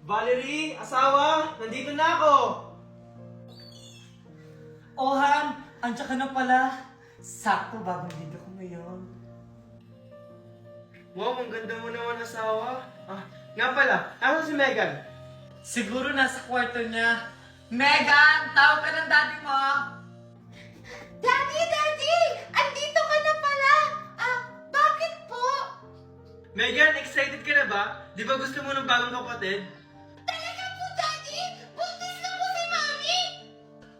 Valerie, asawa, nandito na ako. Oh, Han, andiyan ka na pala. Sakto, bagong dito ko ngayon. Wow, ang ganda mo naman, asawa. Nga pala, asan si Megan? Siguro nasa kwarto niya. Megan, tawag ka ng daddy mo. Daddy! Daddy! Andito ka na pala! Bakit po? Megan, excited ka na ba? Di ba gusto mo ng bagong kapatid? Talaga po, Daddy? Buntis na po si Mami!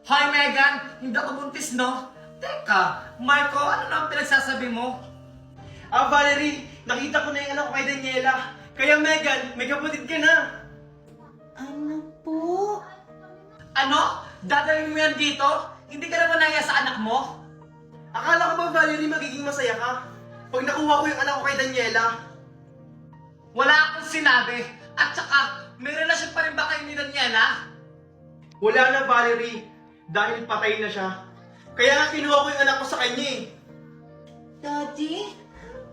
Hi, Megan. Hindi ako buntis, no? Teka, Marco, ano na ang pinagsasabi mo? Valerie, nakita ko na yung anak ko kay Daniela. Kaya Megan, may kapatid ka na. Ano po? Ano? Dadalhin mo yan dito? Hindi ka naman naya sa anak mo? Akala ko ba, Valerie, magiging masaya ka? Pag nakuha ko yung anak ko kay Daniela. Wala akong sinabi. At saka, may relasyon pa rin ba kayo ni Daniela? Wala na, Valerie. Dahil patay na siya. Kaya nga kinuha ko yung anak ko sa kanya eh. Daddy?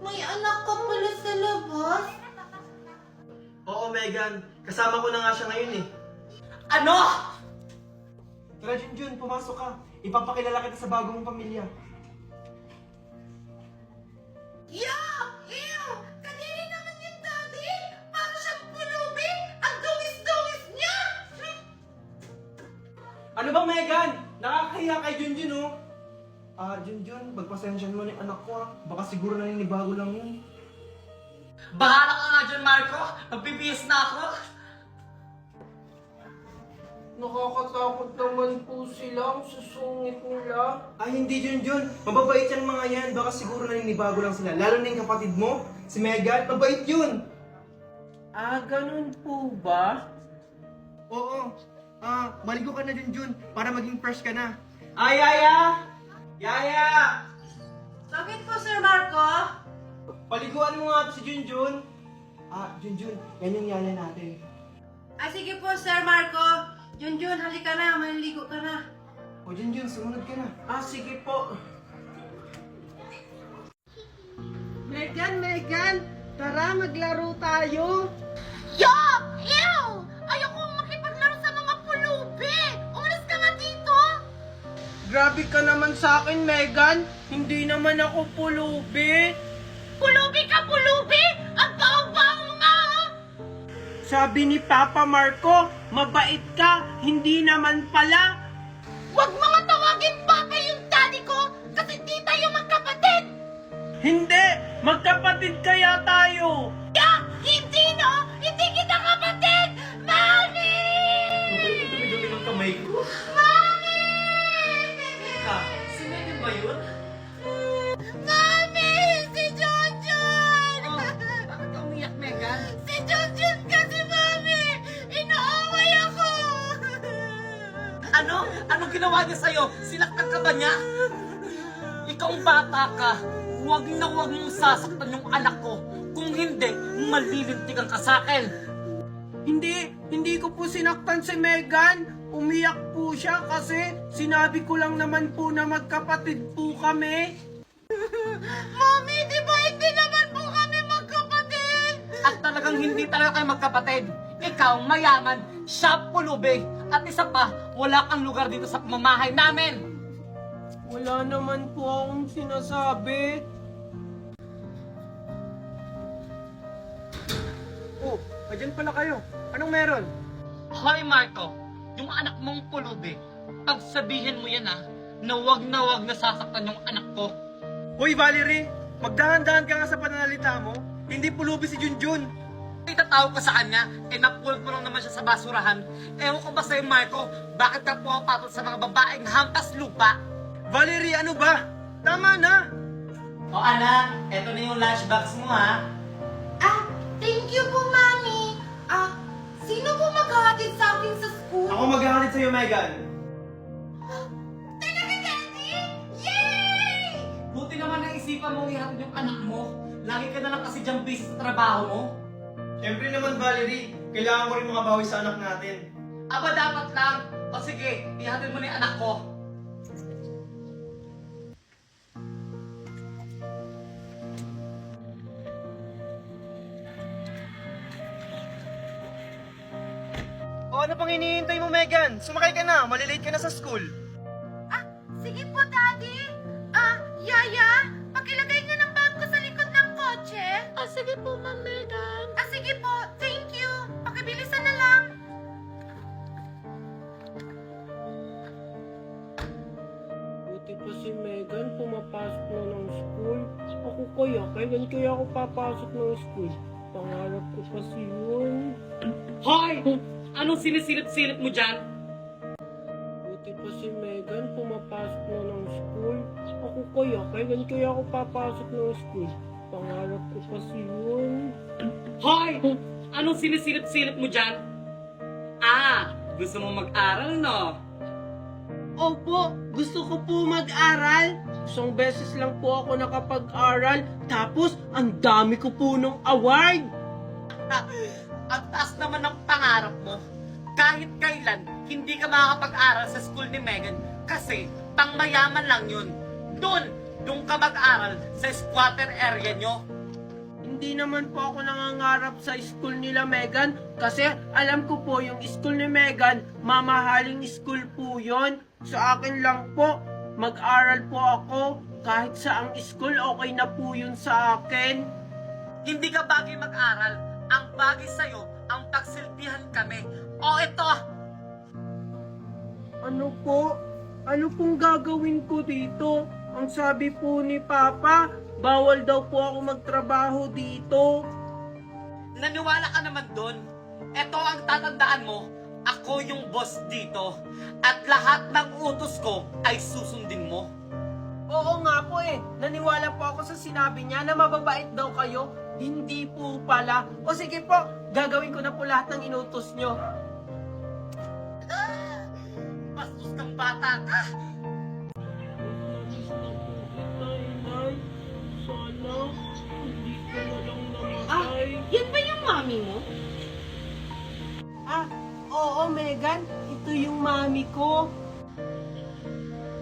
May anak ka pala sa labas? Oo, Megan. Kasama ko na nga siya ngayon eh. Ano? Tara, Junjun, pumasok ka. Ipapakilala kita sa bago mong pamilya. Ew! Kadiri naman yung Daddy! Para siyang pulubi! Ang dungis-dungis niya! Ano ba, Megan? Nakakahiya kay Junjun, oh. Junjun, magpasensyahan mo na yung anak ko, ah. Baka siguro naninibago lang yun. Bahala ka nga dyan, Marco. Magbibihis na ako. Nakakatakot naman po sila ang susungit nila. Hindi, Junjun. Mababait yan mga yan. Baka siguro naninibago lang sila. Lalo na yung kapatid mo, si Megan. Mabait yun. Ganun po ba? Oo. Maligo ka na, Junjun, para maging fresh ka na. Yaya! Yaya! Bakit po, Sir Marco? Paliguan mo nga to si Junjun. Junjun, yan yung yaya natin. Sige po, Sir Marco. Junjun, halika na. Maliligo ka na. O Junjun, sumunod ka na. Sige po. Megan, tara maglaro tayo. Yuck! Ew! Ayokong makipaglaro sa mga pulubi! Umalis ka nga dito! Grabe ka naman sa akin, Megan. Hindi naman ako pulubi. Pulubi ka, pulubi! Ang baho-baho nga! Sabi ni Papa Marco, mabait ka, hindi naman pala. Huwag mga tawagin papa yung daddy ko kasi di tayo magkapatid! Hindi, magkapatid kaya tayo. Yuck! Hindi no! Hindi kita kapatid! Mami! Dumi-dumi ng kamay ko. Mami! Teka, si Megan ba yun? Mami! Si Junjun! Oh, bakit ka umiyak, Megan? Si Junjun kasi, Mami! Inaaway ako! Ano? Anong ginawa niya sa'yo? Sinaktan ka ba niya? Ikaw bata ka. Huwag na huwag mong sasaktan yung anak ko. Kung hindi, malilintigan ka sa akin. Hindi ko po sinaktan si Megan. Umiyak po siya kasi sinabi ko lang naman po na magkapatid po kami. Mami, di ba hindi naman po kami magkapatid? At talagang hindi talaga kayo magkapatid. Ikaw, mayaman, siya pulubi. At isa pa, wala kang lugar dito sa pamamahay namin. Wala naman po akong sinasabi. Oh, dyan pala kayo. Anong meron? Hoy Marco, yung anak mong pulubi, pagsabihin mo yan na wag na sasaktan yung anak ko. Hoy, Valerie! Magdahan-dahan ka nga sa pananalita mo. Hindi pulubi si Junjun. Itatawag ka sa kanya, napulot mo lang naman siya sa basurahan. Ewan ko ba sa'yo Marco, bakit ka pumapatol sa mga babaeng hampas lupa? Valerie, ano ba? Tama na! O anak, eto na yung lunchbox mo ha. Thank you po, Mami. Sino po maghahatid sa akin sa school? Ako maghahatid sa'yo, Megan. Talaga, Daddy? Yay! Buti naman naisipan mong ihatid yung anak mo. Lagi ka na lang kasi dyan busy sa trabaho mo. Siyempre naman, Valerie. Kailangan ko rin makabawi sa anak natin. Aba dapat lang. O sige, ihatid mo na yung anak ko. ano pang hinihintay mo, Megan? Sumakay ka na, malilate ka na sa school. Ah, sige po, Daddy. Yaya, pakilagay niyo ng bag ko sa likod ng kotse. Sige po, Ma'am Megan. Sige po, thank you. Pakibilisan na lang. Buti pa si Megan, pumapasok na ng school. Ako kaya, kailan kaya ako papasok ng school? Pangarap ko kasi yun. Hoy! Anong sinisilip-silip mo dyan? Buti pa si Megan, pumapasok na ng school. Ako kaya, kailan kaya ako papasok ng school? Pangarap ko kasi yun. Hoy! Anong sinisilip-silip mo dyan? Gusto mo mag-aral, no? Opo, gusto ko po mag-aral. Isang beses lang po ako nakapag-aral, tapos ang dami ko po ng award. Ang taas naman ng pangarap mo. Kahit kailan, hindi ka makakapag-aral sa school ni Megan kasi pangmayaman lang yun. Doon ka mag-aral sa squatter area nyo. Hindi naman po ako nangangarap sa school nila Megan kasi alam ko po yung school ni Megan, mamahaling school po yon. Sa akin lang po, mag-aral po ako kahit saang school, okay na po yun sa akin. Hindi ka bagay mag-aral. Ang bagay sa'yo, ang pagsilbihan kami. O ito, Ano po? Ano pong gagawin ko dito? Ang sabi po ni Papa, bawal daw po ako magtrabaho dito. naniwala ka naman doon. Ito ang tatandaan mo, ako yung boss dito. At lahat ng utos ko ay susundin mo. Oo nga po naniwala po ako sa sinabi niya na mababait daw kayo. Hindi po pala. O sige po, gagawin ko na po lahat ng inutos nyo. Bastos kang bata ka. Sana hindi ko na lang namatay. Yan ba yung mami mo? Oo Megan, ito yung mami ko.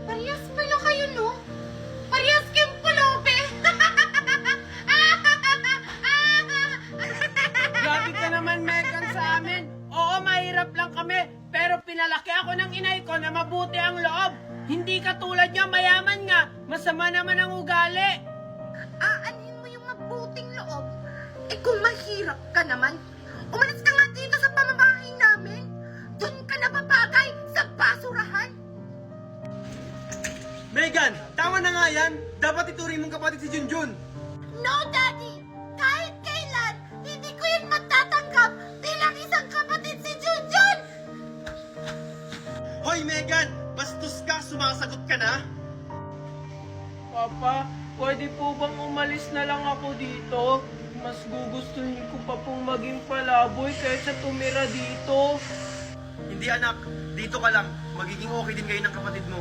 Parehas pala kayo, no? Parehas kayong pulubi. Grabe ka naman Megan sa amin. Oo, mahirap lang kami. Pero pinalaki ako ng inay ko na mabuti ang loob. Hindi katulad niya, mayaman nga. Masama naman ang ugali. Aanhin mo yung mabuting loob. Kung mahirap ka naman, umalis ka nga dito sa pamamahay namin. Doon ka na babagay sa basurahan. Megan, tama na nga yan. Dapat ituring mong kapatid si Junjun. No, Daddy! Kahit kailan, hindi ko yun matatanggap bilang isang kapatid si Junjun! Hoy, Megan! Bastos ka, sumasagot ka na. Papa, pwede po bang umalis na lang ako dito? Mas gugustuhin ko pa pong maging palaboy kaysa tumira dito. Hindi anak, dito ka lang. Magiging okay din kayo ng kapatid mo.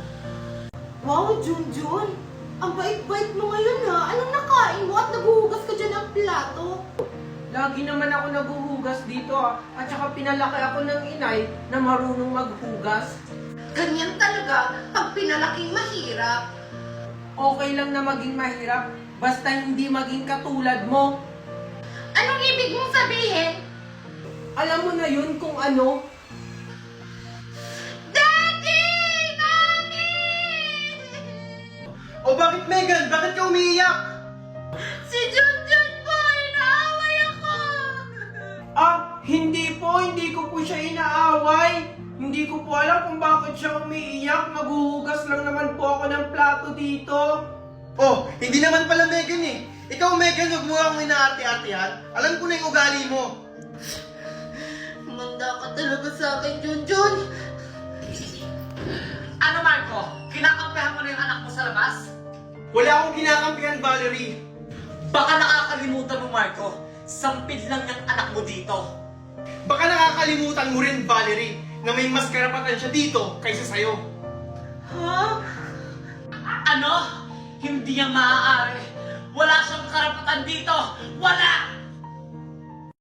Wow, Junjun! Ang bait-bait mo ngayon ha! Anong nakain mo at naguhugas ka dyan ng plato? Lagi naman ako naguhugas dito at saka pinalaki ako ng inay na marunong maghugas. Ganyan talaga pag pinalaking mahirap. Okay lang na maging mahirap, basta hindi maging katulad mo. Anong ibig mong sabihin? Alam mo na yun kung ano. Daddy! Mami! O bakit, Megan? Bakit ka umiiyak? Si Junjun po! Inaaway ako! Hindi ko po siya inaaway. Hindi ko po alam kung bakit siya umiiyak. Maghuhugas lang naman po ako ng plato dito. Oh, hindi naman pala Megan eh. Ikaw, Megan, huwag mo akong inaarte-artehan. Alam ko na yung ugali mo. Manda ka talaga sa akin, Junjun. Ano, Marco? Kinakampihan mo na yung anak mo sa labas? Wala akong kinakampihan, Valerie. Baka nakakalimutan mo, Marco. Sampid lang yung anak mo dito. Baka nakakalimutan mo rin, Valerie, na may mas karapatan siya dito kaysa sa'yo. Ha? Ano? Hindi yan maaari. Wala siyang karapatan dito. Wala!